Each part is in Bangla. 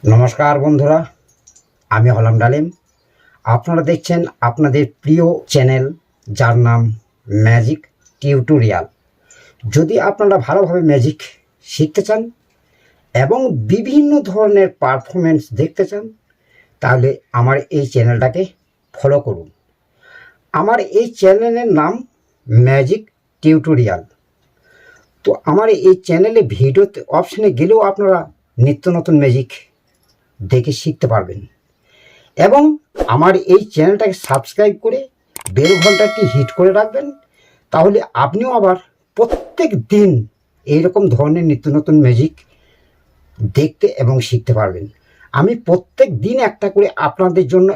নমস্কার বন্ধুরা, আমি হলাম ডালিম। আপনারা দেখছেন আপনাদের প্রিয় চ্যানেল, যার নাম ম্যাজিক টিউটোরিয়াল। যদি আপনারা ভালোভাবে ম্যাজিক শিখতে চান এবং বিভিন্ন ধরনের পারফরমেন্স দেখতে চান, তাহলে আমার এই চ্যানেলটাকে ফলো করুন। আমার এই চ্যানেলের নাম ম্যাজিক টিউটোরিয়াল। তো আমার এই চ্যানেলে ভিডিওতে অপশানে গেলেও আপনারা নিত্য নতুন ম্যাজিক দেখে শিখতে পারবেন এবং আমার এই চ্যানেলটাকে সাবস্ক্রাইব করে বেল ঘন্টাটি হিট করে রাখবেন। তাহলে আপনিও আবার প্রত্যেক দিন এইরকম ধরনের নিত্য নতুন ম্যাজিক দেখতে এবং শিখতে পারবেন। আমি প্রত্যেক দিন একটা করে আপনাদের জন্য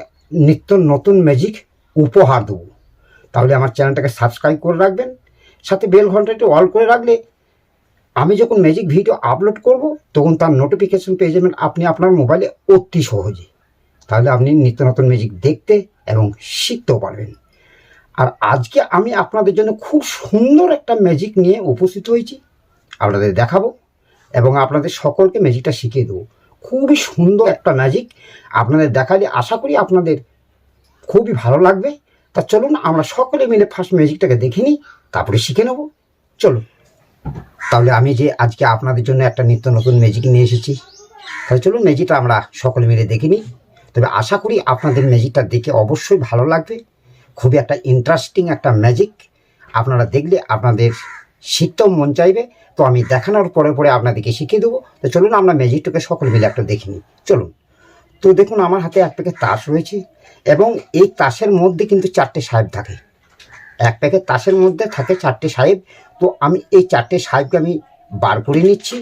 নিত্য নতুন ম্যাজিক উপহার দেবো। তাহলে আমার চ্যানেলটাকে সাবস্ক্রাইব করে রাখবেন, সাথে বেল ঘন্টাটি অল করে রাখলে আমি যখন ম্যাজিক ভিডিও আপলোড করব তখন তার নোটিফিকেশন পেয়ে যাবেন আপনি আপনার মোবাইলে অতি সহজে। তাহলে আপনি নিত্য নতুন ম্যাজিক দেখতে এবং শিখতেও পারবেন। আর আজকে আমি আপনাদের জন্য খুব সুন্দর একটা ম্যাজিক নিয়ে উপস্থিত হয়েছি, আপনাদের দেখাবো এবং আপনাদের সকলকে ম্যাজিকটা শিখিয়ে দেবো। খুবই সুন্দর একটা ম্যাজিক আপনাদের দেখালে আশা করি আপনাদের খুবই ভালো লাগবে। তা চলুন আমরা সকলে মিলে ফার্স্ট ম্যাজিকটাকে দেখে নিই, তারপরে শিখে নেব। চলুন, তাহলে আমি যে আজকে আপনাদের জন্য একটা নিত্য নতুন ম্যাজিক নিয়ে এসেছি, তাহলে চলুন ম্যাজিকটা আমরা সকলে মিলে দেখে নিই। তবে আশা করি আপনাদের ম্যাজিকটা দেখে অবশ্যই ভালো লাগবে। খুবই একটা ইন্টারেস্টিং একটা ম্যাজিক, আপনারা দেখলে আপনাদের শিখতেও মন চাইবে। তো আমি দেখানোর পরে পরে আপনাদেরকে শিখিয়ে দেবো। তো চলুন আমরা ম্যাজিকটাকে সকলে মিলে একটা দেখে নিই। চলুন। তো দেখুন, আমার হাতে এক প্যাকেট তাস রয়েছে এবং এই তাসের মধ্যে কিন্তু 4টে সাহেব থাকে। এক প্যাকেট তাসের মধ্যে থাকে 4টে সাহেব। তো আমি এই 4টে সাহেবকে আমি বার করে নিচ্ছি।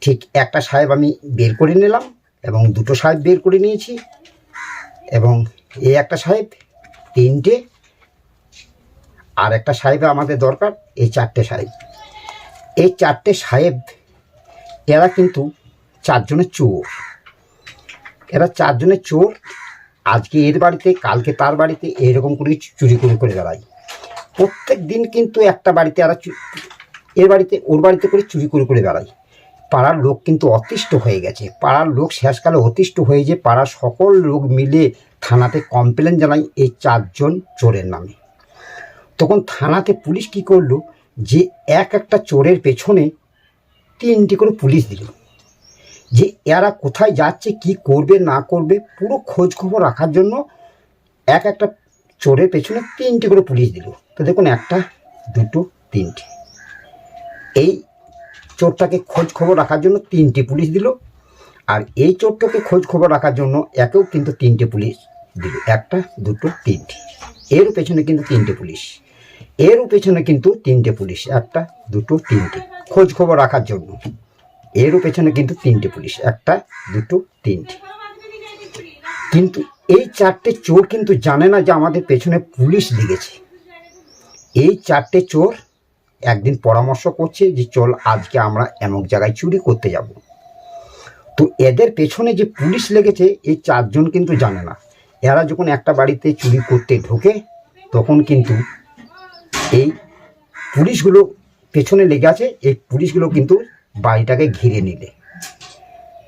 ঠিক একটা সাহেব আমি বের করে নিলাম এবং দুটো সাহেব বের করে নিয়েছি এবং এই একটা সাহেব, 3টে, আর একটা সাহেব আমাদের দরকার। এই 4টে সাহেব, এই 4টে সাহেব এরা কিন্তু 4 জনের চোর। এরা 4 জনের চোর। আজকে এর বাড়িতে, কালকে তার বাড়িতে, এরকম করে চুরি করে বেড়ায়। প্রত্যেক দিন কিন্তু একটা বাড়িতে এরা এর বাড়িতে ওর বাড়িতে করে চুরি করে বেড়ায়। পাড়ার লোক কিন্তু অতিষ্ঠ হয়ে গেছে। পাড়ার লোক শেষকালে অতিষ্ঠ হয়ে যে পাড়ার সকল লোক মিলে থানাতে কমপ্লেন জানায় এই 4 জন চোরের নামে। তখন থানাতে পুলিশ কি করলো, যে একটা চোরের পেছনে 3টি করে পুলিশ দিল, যে এরা কোথায় যাচ্ছে, কি করবে না করবে পুরো খোঁজ খবর রাখার জন্য একটা চোরের পেছনে 3টি করে পুলিশ দিল। তো দেখুন, 1, 2, 3টে। এই চোরটাকে খোঁজ খবর রাখার জন্য 3টি পুলিশ দিল, আর এই চোরটাকে খোঁজ খবর রাখার জন্য একেও কিন্তু 3টে পুলিশ দিল। 1, 2, 3টে। এরও পেছনে কিন্তু 3টে পুলিশ, এরও পেছনে কিন্তু 3টে পুলিশ। 1, 2, 3টে খোঁজ খবর রাখার জন্য। এরও পেছনে কিন্তু 3টে পুলিশ। 1, 2, 3টে। কিন্তু এই 4টে চোর কিন্তু জানে না যে আমাদের পেছনে পুলিশ লেগেছে। এই 4টে চোর একদিন পরামর্শ করছে যে চল আজকে আমরা এমন জায়গায় চুরি করতে যাব। তো এদের পেছনে যে পুলিশ লেগেছে এই 4 জন কিন্তু জানে না। এরা যখন একটা বাড়িতে চুরি করতে ঢোকে তখন কিন্তু এই পুলিশগুলো পেছনে লেগে আছে। এই পুলিশগুলো কিন্তু বাড়িটাকে ঘিরে নিলে,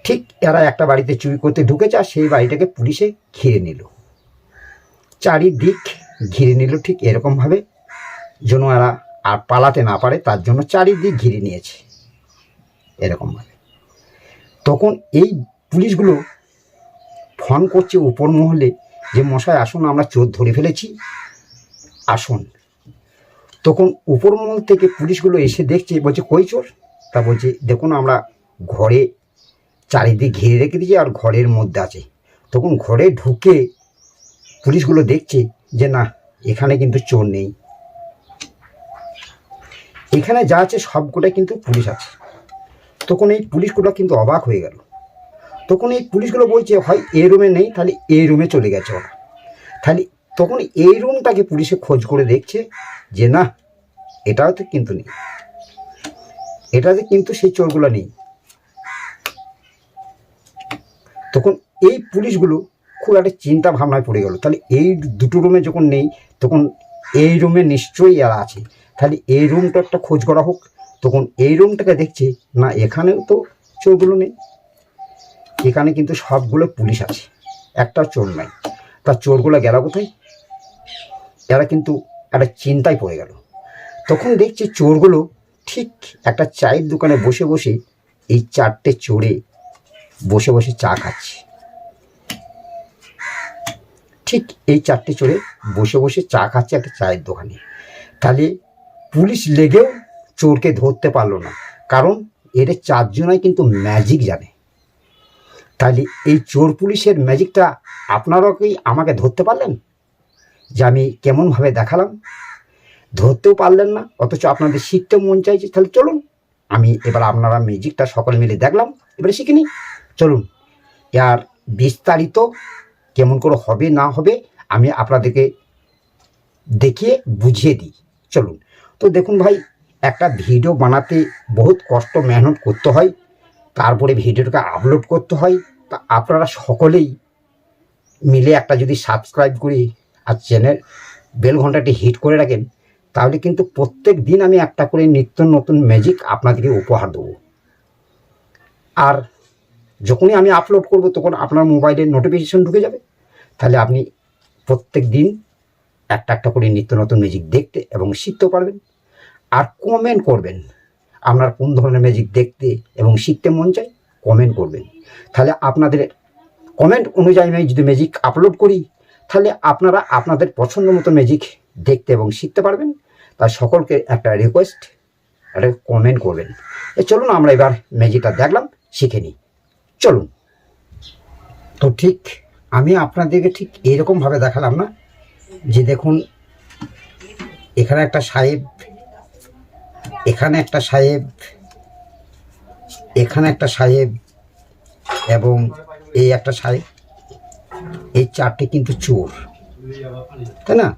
ঠিক এরা একটা বাড়িতে চুরি করতে ঢুকেছে আর সেই বাড়িটাকে পুলিশে ঘিরে নিল, চারিদিক ঘিরে নিল ঠিক এরকমভাবে, যেন এরা আর পালাতে না পারে তার জন্য চারিদিক ঘিরে নিয়েছে এরকমভাবে। তখন এই পুলিশগুলো ফোন করছে উপর মহলে যে মশাই আসুন, আমরা চোর ধরে ফেলেছি, আসুন। তখন উপর মহল থেকে পুলিশগুলো এসে দেখছে, বলছে কই চোর? তা বলছে দেখুন আমরা ঘরে চারিদিক ঘিরে রেখে দিয়েছি আর ঘরের মধ্যে আছে। তখন ঘরে ঢুকে পুলিশগুলো দেখছে যে না, এখানে কিন্তু চোর নেই, এখানে যা আছে সবকটাই কিন্তু পুলিশ আছে। তখন এই পুলিশগুলো কিন্তু অবাক হয়ে গেল। তখন এই পুলিশগুলো বলছে হয় এই রুমে নেই, তাহলে এই রুমে চলে গেছে ওরা। তাহলে তখন এই রুমটাকে পুলিশে খোঁজ করে দেখছে যে না, এটাতে কিন্তু নেই, এটাতে কিন্তু সেই চোরগুলো নেই। তখন এই পুলিশগুলো খুব একটা চিন্তা ভাবনায় পড়ে গেল, তাহলে এই দুটো রুমে যখন নেই তখন এই রুমে নিশ্চয়ই এরা আছে, তাহলে এই রুমটা একটা খোঁজ করা হোক। তখন এই রুমটাকে দেখছে না, এখানেও তো চোরগুলো নেই। এখানে কিন্তু সবগুলো পুলিশ আছে, একটাও চোর নাই। তা চোরগুলো গেল কোথায়? এরা কিন্তু একটা চিন্তায় পড়ে গেল। তখন দেখছি চোরগুলো ঠিক একটা চায়ের দোকানে বসে বসে এই 4টে চোরে বসে বসে চা খাচ্ছে। ঠিক এই 4টে চোরে বসে বসে চা খাচ্ছে একটা চায়ের দোকানে। তাহলে পুলিশ লেগেও চোরকে ধরতে পারলো না, কারণ এর 4জনাই কিন্তু ম্যাজিক জানে। তাহলে এই চোর পুলিশের ম্যাজিকটা আপনারাও কি আমাকে ধরতে পারলেন? যে আমি কেমনভাবে দেখালাম, ধরতেও পারলেন না, অথচ আপনাদের শিখতে মন চাইছে। তাহলে চলুন, আমি এবার আপনারা ম্যাজিকটা সকলে মিলে দেখলাম, এবারে শিখে নিই। চলুন, আর বিস্তারিত কেমন করে হবে না হবে আমি আপনাদেরকে দেখিয়ে বুঝিয়ে দিই। চলুন। তো দেখুন ভাই, একটা ভিডিও বানাতে বহুত কষ্ট মেহনত করতে হয়, তারপরে ভিডিওটাকে আপলোড করতে হয়। তা আপনারা সকলেই মিলে একটা যদি সাবস্ক্রাইব করি আর চ্যানেল বেল ঘন্টাটি হিট করে রাখেন, তাহলে কিন্তু প্রত্যেক দিন আমি একটা করে নিত্য নতুন ম্যাজিক আপনাদেরকে উপহার দেবো। আর যখনই আমি আপলোড করব তখন আপনার মোবাইলে নোটিফিকেশন ঢুকে যাবে। তাহলে আপনি প্রত্যেক দিন একটা একটা করে নিত্য নতুন ম্যাজিক দেখতে এবং শিখতেও পারবেন। আর কমেন্ট করবেন আপনার কোন ধরনের ম্যাজিক দেখতে এবং শিখতে মন চায়, কমেন্ট করবেন। তাহলে আপনাদের কমেন্ট অনুযায়ী আমি যদি ম্যাজিক আপলোড করি, তাহলে আপনারা আপনাদের পছন্দ মতো ম্যাজিক দেখতে এবং শিখতে পারবেন। তাই সকলকে একটা রিকোয়েস্ট, একটা কমেন্ট করবেন। চলুন আমরা এবার ম্যাজিকটা দেখলাম, শিখে নিই। চলুন। তো ঠিক আমি আপনাদেরকে ঠিক এইরকমভাবে দেখালাম না, যে দেখুন এখানে একটা সাহেব, এখানে একটা সাহেব, এখানে একটা সাহেব এবং এই একটা সাহেব, এই 4টে কিন্তু চোর, তাই না?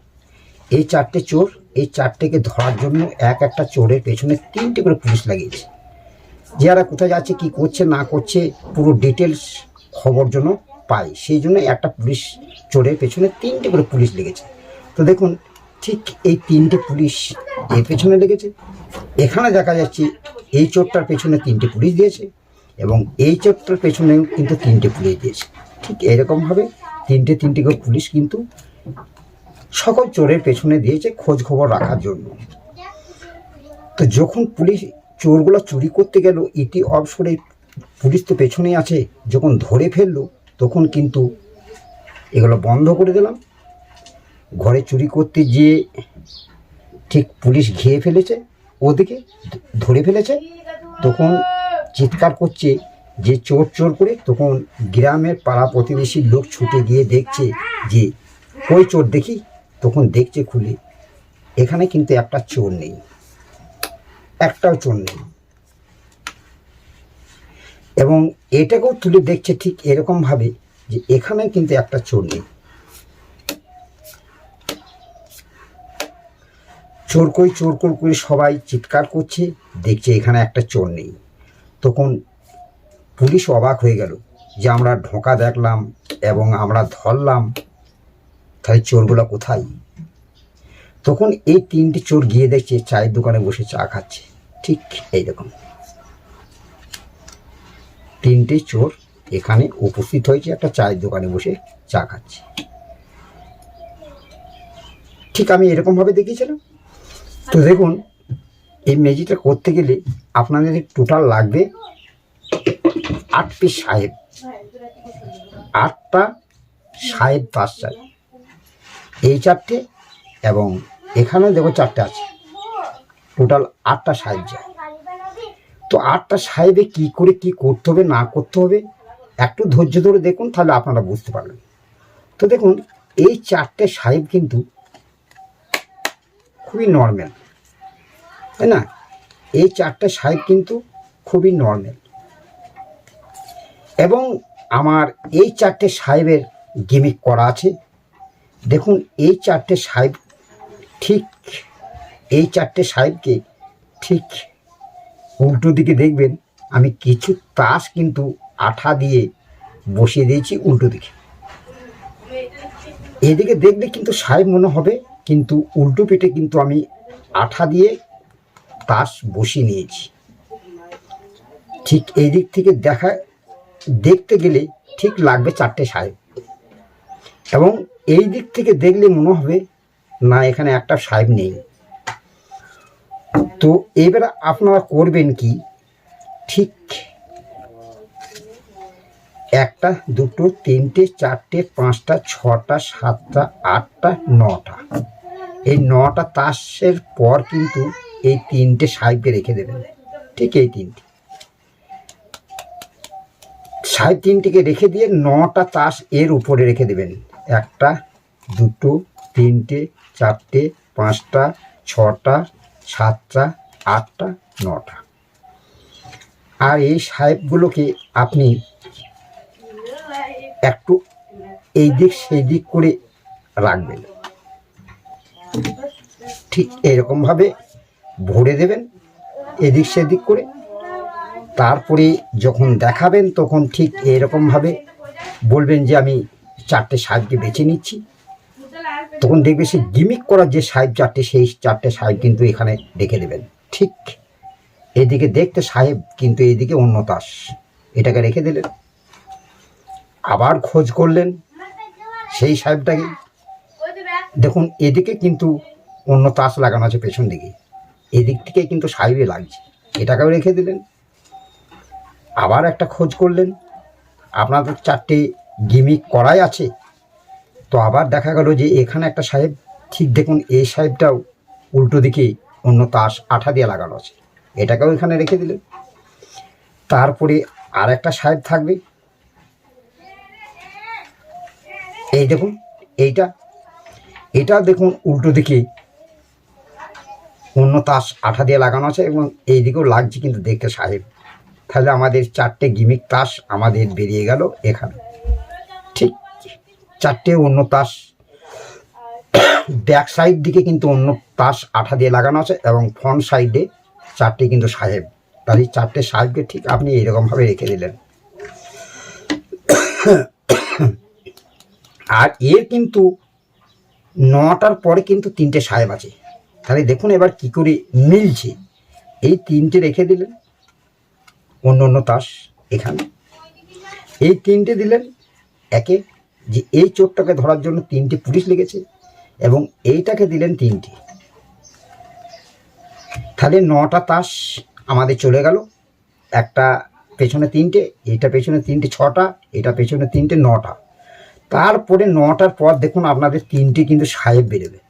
এই 4টে চোর, এই 4টেকে ধরার জন্য একটা চোরের পেছনে 3টে করে পুলিশ লাগিয়েছে। যারা কোথায় যাচ্ছে, কি করছে না করছে, পুরো ডিটেলস খবর জন্য পাই, সেই জন্য একটা পুলিশ চোরের পেছনে 3টে করে পুলিশ লেগেছে। তো দেখুন ঠিক এই 3টে পুলিশ এর পেছনে লেগেছে। এখানে দেখা যাচ্ছে এই চোরটার পেছনে 3টে পুলিশ দিয়েছে এবং এই চোরটার পেছনেও কিন্তু 3টে পুলিশ দিয়েছে। ঠিক এরকমভাবে 3টে করে পুলিশ কিন্তু সকল চোরের পেছনে দিয়েছে খোঁজ খবর রাখার জন্য। তো যখন পুলিশ চোরগুলো চুরি করতে গেল, ইতি অবসরে পুলিশ তো পেছনে আছে, যখন ধরে ফেললো তখন কিন্তু এগুলো বন্ধ করে দিলাম। ঘরে চুরি করতে গিয়ে ঠিক পুলিশ ঘিরে ফেলেছে, ওদিকে ধরে ফেলেছে। তখন চিৎকার করছে যে চোর চোর করে। তখন গ্রামের পাড়া প্রতিবেশীর লোক ছুটে গিয়ে দেখছে যে কই চোর দেখি। তখন দেখছে খুলে, এখানে কিন্তু একটা চোর নেই, একটাও চোর নেই। এবং এটাকেও তুলে দেখছে ঠিক এরকমভাবে যে এখানে কিন্তু একটা চোর নেই। চোর কই চোর করে সবাই চিৎকার করছে, দেখছে এখানে একটা চোর নেই। তখন পুলিশ অবাক হয়ে গেল যে আমরা ঢোকা দেখলাম এবং আমরা ধরলাম, তাহলে চোরগুলো কোথায়? তখন এই 3টে চোর গিয়ে দেখছে চায়ের দোকানে বসে চা খাচ্ছে। ঠিক এইরকম 3টে চোর এখানে উপস্থিত হয়েছে, একটা চায়ের দোকানে বসে চা খাচ্ছে। ঠিক আমি এরকমভাবে দেখিয়েছিলাম। তো দেখুন এই ম্যাজিকটা করতে গেলে আপনাদের টোটাল লাগবে 8 পিস সাহেব, 8টা সাহেব তাস চাই। এই 4টে এবং এখানেও দেখো 4টে আছে, টোটাল 8টা সাহেব চাই। তো 8টা সাহেবে কী করে কী করতে হবে না করতে হবে একটু ধৈর্য ধরে দেখুন, তাহলে আপনারা বুঝতে পারবেন। তো দেখুন এই 4টে সাহেব কিন্তু খুবই নর্মাল, তাই না? এই 4টে সাহেব কিন্তু খুবই নর্মাল এবং আমার এই 4টে সাহেবের গিমিক করা আছে। দেখুন এই 4টে সাহেব, ঠিক এই 4টে সাহেবকে ঠিক উল্টো দিকে দেখবেন আমি কিছু তাস কিন্তু আঠা দিয়ে বসিয়ে দিয়েছি উল্টো দিকে। এদিকে দেখলে কিন্তু সাহেব মনে হবে, কিন্তু উল্টো পিঠে কিন্তু আমি আঠা দিয়ে তাস বসিয়ে নিয়েছি। ঠিক এই দিক থেকে দেখা দেখতে গেলে ঠিক লাগবে 4টে সাহেব, এবং এই দিক থেকে দেখলে মনে হবে না এখানে একটা সাহেব নেই। তো এবারে আপনারা করবেন কি, ঠিক 1টা 2টো 3টে 4টে 5টা 6টা 7টা 8টা 9টা, এই 9টা তাসের পর কিন্তু এই 3টে সাহেবকে রেখে দেবেন। ঠিক এই 3টে সাহেব 3টিকে রেখে দিয়ে 9টা তাস এর উপরে রেখে দেবেন। 1টা 2টো 3টে 4টে 5টা 6টা 7টা 8টা 9টা। আর এই সাহেবগুলোকে আপনি একটু এই দিক সেই দিক করে রাখবেন, ঠিক এরকমভাবে ভরে দেবেন এদিক সেদিক করে। তারপরে যখন দেখাবেন তখন ঠিক এরকমভাবে বলবেন যে আমি 4টে সাহেবকে বেছে নিচ্ছি। তখন দেখবে সে গিমিক করার যে সাহেব 4টে, সেই 4টে সাহেব কিন্তু এখানে রেখে দেবেন। ঠিক এদিকে দেখতে সাহেব, কিন্তু এইদিকে অন্য তাস, এটাকে রেখে দিলেন। আবার খোঁজ করলেন সেই সাহেবটাকে, দেখুন এদিকে কিন্তু অন্য তাস লাগানো আছে পেছন দিকে, এদিক থেকে কিন্তু সাহেবে লাগছে, এটাকেও রেখে দিলেন। আবার একটা খোঁজ করলেন, আপনাদের 4টে গিমিক করাই আছে, তো আবার দেখা গেল যে এখানে একটা সাহেব, ঠিক দেখুন এই সাহেবটাও উল্টো দিকে অন্য তাস আঠা দিয়ে লাগানো আছে, এটাকেও এখানে রেখে দিলেন। তারপরে আর একটা সাহেব থাকবে, এই দেখুন এটা দেখুন উল্টো দিকে অন্য তাস আঠা দিয়ে লাগানো আছে এবং এই দিকেও লাগছে কিন্তু দেখতে সাহেব। তাহলে আমাদের 4টে গিমিক তাস আমাদের বেরিয়ে গেল এখানে। ঠিক 4টে অন্য তাস, ব্যাক সাইড দিকে কিন্তু অন্য তাস আঠা দিয়ে লাগানো আছে এবং ফ্রন্ট সাইডে 4টে কিন্তু সাহেব। তাহলে 4টে সাহেবকে ঠিক আপনি এরকমভাবে রেখে দিলেন। আর এর কিন্তু 9টার পরে কিন্তু 3টে সাহেব আছে। তাহলে দেখুন এবার কি করে মিলছে। এই 3টে রেখে দিলেন অন্য অন্য তাস এখানে, এই 3টে দিলেন একে, যে এই চোরটাকে ধরার জন্য 3টে পুলিশ লেগেছে, এবং এইটাকে দিলেন 3টে। তাহলে 9টা তাস আমাদের চলে গেল, একটা পেছনে 3টে, এইটা পেছনে 3টে 6টা, এটা পেছনে 3টে 9টা। তারপরে 9টার পর দেখুন আপনাদের 3টে কিন্তু সাহেব বেরোবে,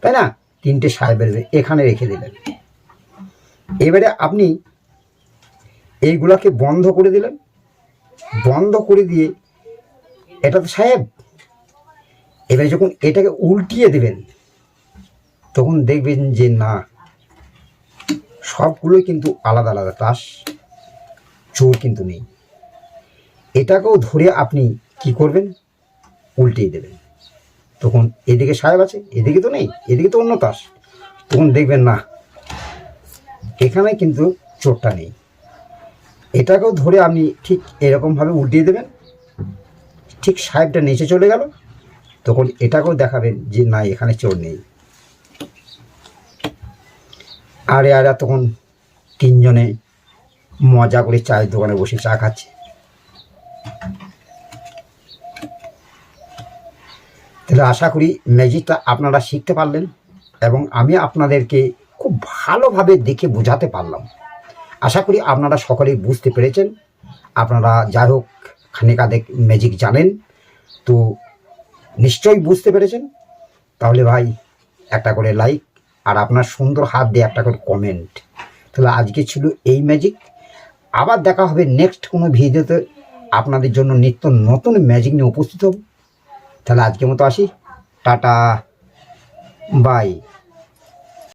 তাই না? 3টে সাহেব বেরোবে, এখানে রেখে দিলেন। এবারে আপনি এইগুলাকে বন্ধ করে দিলেন, বন্ধ করে দিয়ে এটা তো সাহেব, এবারে যখন এটাকে উল্টিয়ে দেবেন তখন দেখবেন যে না, সবগুলোই কিন্তু আলাদা আলাদা তাস, চোর কিন্তু নেই। এটাকেও ধরে আপনি কি করবেন, উল্টিয়ে দেবেন। তখন এদিকে সাহেব আছে, এদিকে তো নেই, এদিকে তো অন্য তাস, তখন দেখবেন না এখানে কিন্তু চোরটা নেই। এটাকেও ধরে আপনি ঠিক এরকমভাবে উল্টিয়ে দেবেন, ঠিক সাহেবটা নিচে চলে গেল, তখন এটাকেও দেখাবেন যে না এখানে চোর নেই। আর এরা তখন 3জনে মজা করে চায়ের দোকানে বসে চা খাচ্ছে। তাহলে আশা করি ম্যাজিকটা আপনারা শিখতে পারলেন, এবং আমি আপনাদেরকে খুব ভালোভাবে দেখে বোঝাতে পারলাম। আশা করি আপনারা সকলেই বুঝতে পেরেছেন। আপনারা যাই হোক খানিকাদেক ম্যাজিক জানেন, তো নিশ্চয়ই বুঝতে পেরেছেন। তাহলে ভাই একটা করে লাইক আর আপনার সুন্দর হাত দিয়ে একটা করে কমেন্ট। তাহলে আজকে ছিল এই ম্যাজিক। আবার দেখা হবে নেক্সট কোনো ভিডিওতে, আপনাদের জন্য নিত্য নতুন ম্যাজিক নিয়ে উপস্থিত হব। তাহলে আজকের মতো আসি, টাটা, বাই।